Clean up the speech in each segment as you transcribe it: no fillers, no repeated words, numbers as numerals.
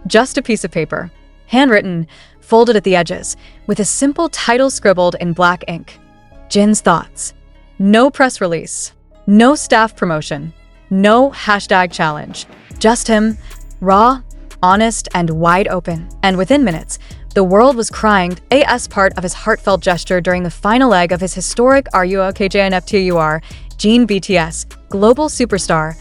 Just a piece of paper, handwritten, folded at the edges, with a simple title scribbled in black ink. Jin's thoughts. No press release, no staff promotion, no hashtag challenge. Just him, raw, honest, and wide open. And within minutes, the world was crying as part of his heartfelt gesture during the final leg of his historic Seokjin Jin BTS, global superstar,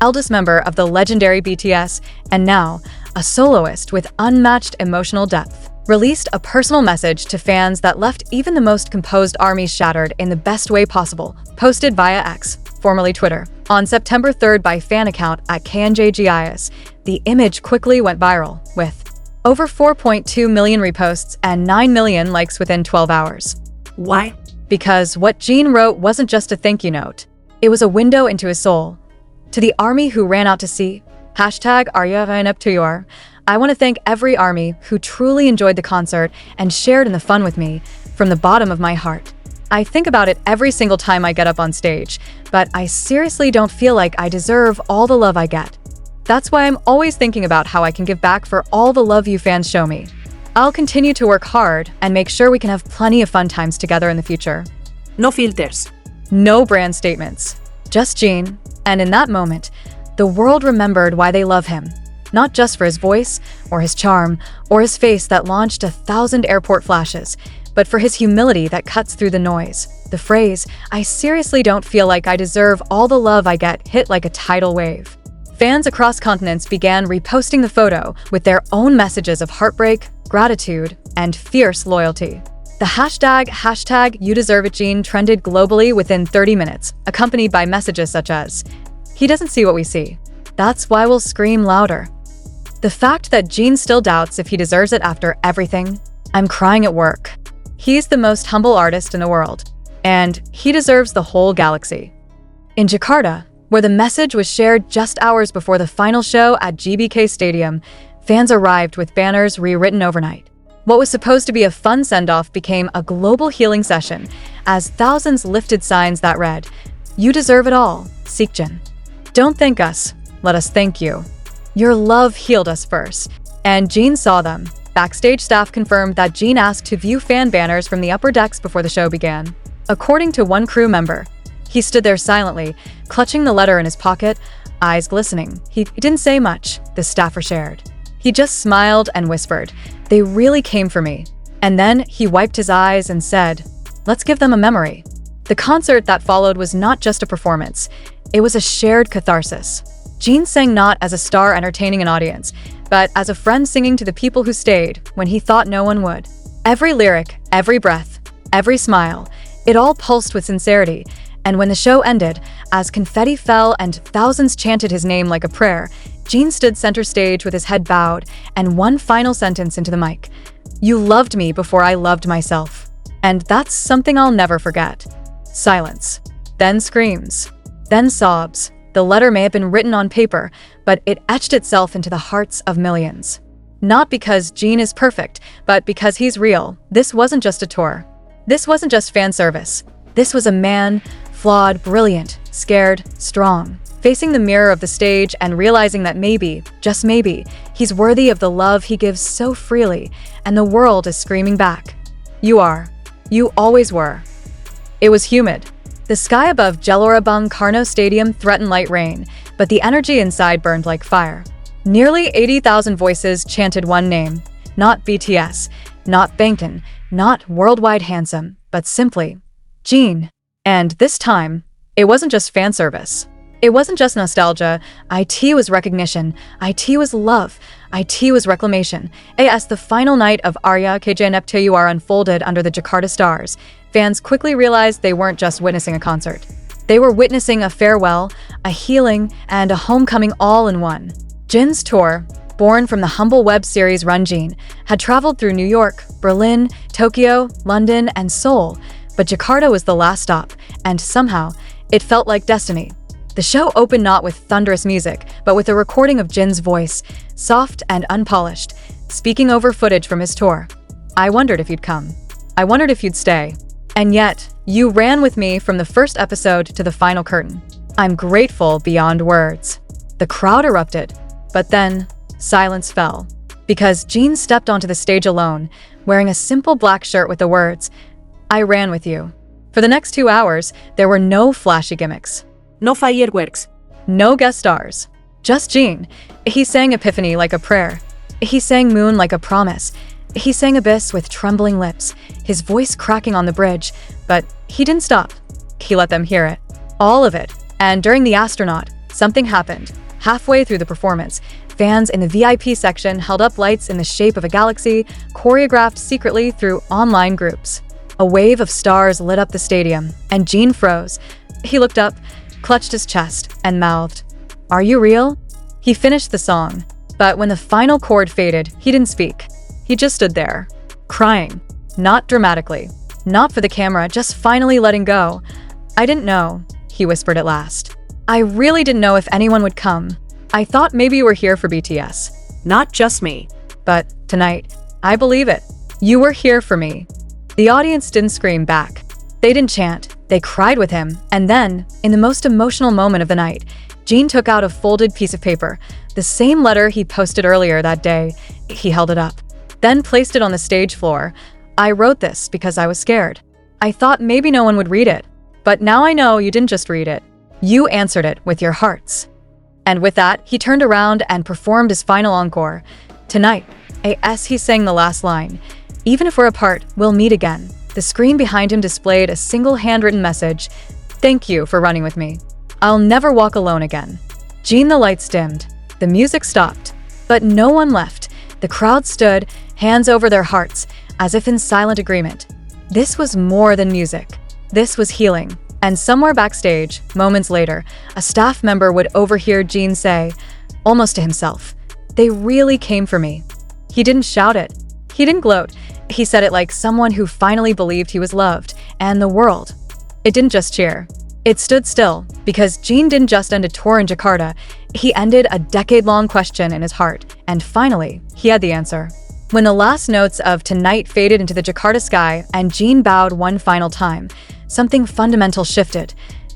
eldest member of the legendary BTS, and now a soloist with unmatched emotional depth, released a personal message to fans that left even the most composed armies shattered in the best way possible, posted via X, formerly Twitter. On September 3rd by fan account at KNJGIS, the image quickly went viral, with over 4.2 million reposts and 9 million likes within 12 hours. Why? Because what Jin wrote wasn't just a thank you note. It was a window into his soul. To the army who ran out to see, #Redefining, I want to thank every army who truly enjoyed the concert and shared in the fun with me from the bottom of my heart. I think about it every single time I get up on stage, but I seriously don't feel like I deserve all the love I get. That's why I'm always thinking about how I can give back for all the love you fans show me. I'll continue to work hard and make sure we can have plenty of fun times together in the future. No filters. No brand statements. Just Jin. And in that moment, the world remembered why they love him. Not just for his voice, or his charm, or his face that launched 1,000 airport flashes, but for his humility that cuts through the noise. The phrase, "I seriously don't feel like I deserve all the love I get," hit like a tidal wave. Fans across continents began reposting the photo with their own messages of heartbreak, gratitude, and fierce loyalty. The hashtag You Deserve It Jin trended globally within 30 minutes, accompanied by messages such as, "He doesn't see what we see. That's why we'll scream louder." The fact that Jin still doubts if he deserves it after everything, "I'm crying at work. He's the most humble artist in the world, and he deserves the whole galaxy." In Jakarta, where the message was shared just hours before the final show at GBK Stadium, fans arrived with banners rewritten overnight. What was supposed to be a fun send-off became a global healing session, as thousands lifted signs that read, "You deserve it all, Seokjin. Don't thank us, let us thank you. Your love healed us first." And Jin saw them. Backstage staff confirmed that Jin asked to view fan banners from the upper decks before the show began. According to one crew member, he stood there silently, clutching the letter in his pocket, eyes glistening. He didn't say much, the staffer shared. He just smiled and whispered, "They really came for me." And then he wiped his eyes and said, "Let's give them a memory." The concert that followed was not just a performance, it was a shared catharsis. Jin sang not as a star entertaining an audience, but as a friend singing to the people who stayed when he thought no one would. Every lyric, every breath, every smile, it all pulsed with sincerity. And when the show ended, as confetti fell and thousands chanted his name like a prayer, Jin stood center stage with his head bowed and one final sentence into the mic. "You loved me before I loved myself." And that's something I'll never forget. Silence. Then screams. Then sobs. The letter may have been written on paper, but it etched itself into the hearts of millions. Not because Jin is perfect, but because he's real. This wasn't just a tour. This wasn't just fan service. This was a man, flawed, brilliant, scared, strong, facing the mirror of the stage and realizing that maybe, just maybe, he's worthy of the love he gives so freely, and the world is screaming back. "You are. You always were." It was humid. The sky above Gelora Bung Karno Stadium threatened light rain, but the energy inside burned like fire. Nearly 80,000 voices chanted one name. Not BTS, not Bangtan, not worldwide handsome, but simply Jin. And this time, it wasn't just fan service. It wasn't just nostalgia. IT was recognition. IT was love. IT was reclamation. As the final night of Seokjin unfolded under the Jakarta stars, fans quickly realized they weren't just witnessing a concert. They were witnessing a farewell, a healing, and a homecoming all in one. Jin's tour, born from the humble web series Run Jin, had traveled through New York, Berlin, Tokyo, London, and Seoul, but Jakarta was the last stop, and somehow, it felt like destiny. The show opened not with thunderous music, but with a recording of Jin's voice, soft and unpolished, speaking over footage from his tour. "I wondered if you'd come. I wondered if you'd stay. And yet, you ran with me from the first episode to the final curtain. I'm grateful beyond words." The crowd erupted, but then silence fell. Because Jin stepped onto the stage alone, wearing a simple black shirt with the words, "I ran with you." For the next 2 hours, there were no flashy gimmicks. No fireworks. No guest stars. Just Jin. He sang Epiphany like a prayer. He sang Moon like a promise. He sang Abyss with trembling lips, his voice cracking on the bridge, but he didn't stop. He let them hear it. All of it. And during the astronaut, something happened. Halfway through the performance, fans in the VIP section held up lights in the shape of a galaxy, choreographed secretly through online groups. A wave of stars lit up the stadium, and Jin froze. He looked up, clutched his chest, and mouthed, "Are you real?" He finished the song, but when the final chord faded, he didn't speak. He just stood there, crying. Not dramatically, not for the camera, just finally letting go. "I didn't know," he whispered at last. "I really didn't know if anyone would come. I thought maybe you were here for BTS. Not just me. But tonight, I believe it. You were here for me." The audience didn't scream back. They didn't chant. They cried with him. And then, in the most emotional moment of the night, Jin took out a folded piece of paper, the same letter he posted earlier that day. He held it up, then placed it on the stage floor. "I wrote this because I was scared. I thought maybe no one would read it. But now I know you didn't just read it. You answered it with your hearts." And with that, he turned around and performed his final encore. "Tonight, as he sang the last line, 'Even if we're apart, we'll meet again.'" The screen behind him displayed a single handwritten message. "Thank you for running with me. I'll never walk alone again." Jin, the lights dimmed. The music stopped. But no one left. The crowd stood, hands over their hearts, as if in silent agreement. This was more than music. This was healing. And somewhere backstage, moments later, a staff member would overhear Jin say, almost to himself, "They really came for me." He didn't shout it. He didn't gloat. He said it like someone who finally believed he was loved, and the world. It didn't just cheer. It stood still, because Jin didn't just end a tour in Jakarta. He ended a decade-long question in his heart, and finally, he had the answer. When the last notes of "Tonight" faded into the Jakarta sky and Jin bowed one final time, something fundamental shifted.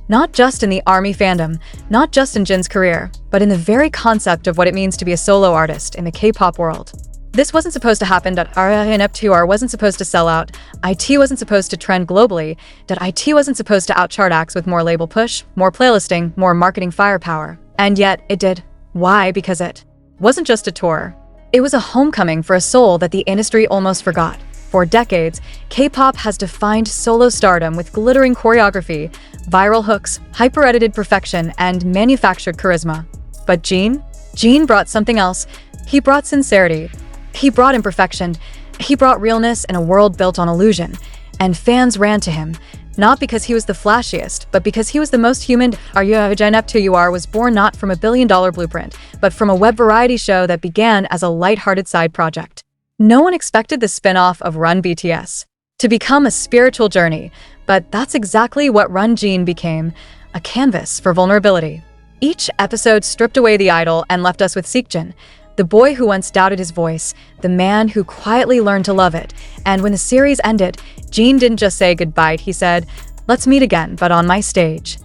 Not just in the ARMY fandom, not just in Jin's career, but in the very concept of what it means to be a solo artist in the K-pop world. This wasn't supposed to happen. .R wasn't supposed to sell out. IT wasn't supposed to trend globally. IT wasn't supposed to outchart acts with more label push, more playlisting, more marketing firepower. And yet, it did. Why? Because it wasn't just a tour. It was a homecoming for a soul that the industry almost forgot. For decades, K-pop has defined solo stardom with glittering choreography, viral hooks, hyper-edited perfection, and manufactured charisma. But Jin brought something else. He brought sincerity. He brought imperfection. He brought realness in a world built on illusion. And fans ran to him, not because he was the flashiest, but because he was the most human. You was born not from $1 billion blueprint, but from a web variety show that began as a lighthearted side project. No one expected the spin-off of Run BTS to become a spiritual journey, but that's exactly what Run Jin became, a canvas for vulnerability. Each episode stripped away the idol and left us with Seokjin, the boy who once doubted his voice, the man who quietly learned to love it. And when the series ended, Jin didn't just say goodbye, he said, "Let's meet again, but on my stage."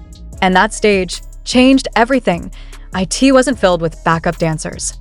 And that stage changed everything. IT wasn't filled with backup dancers.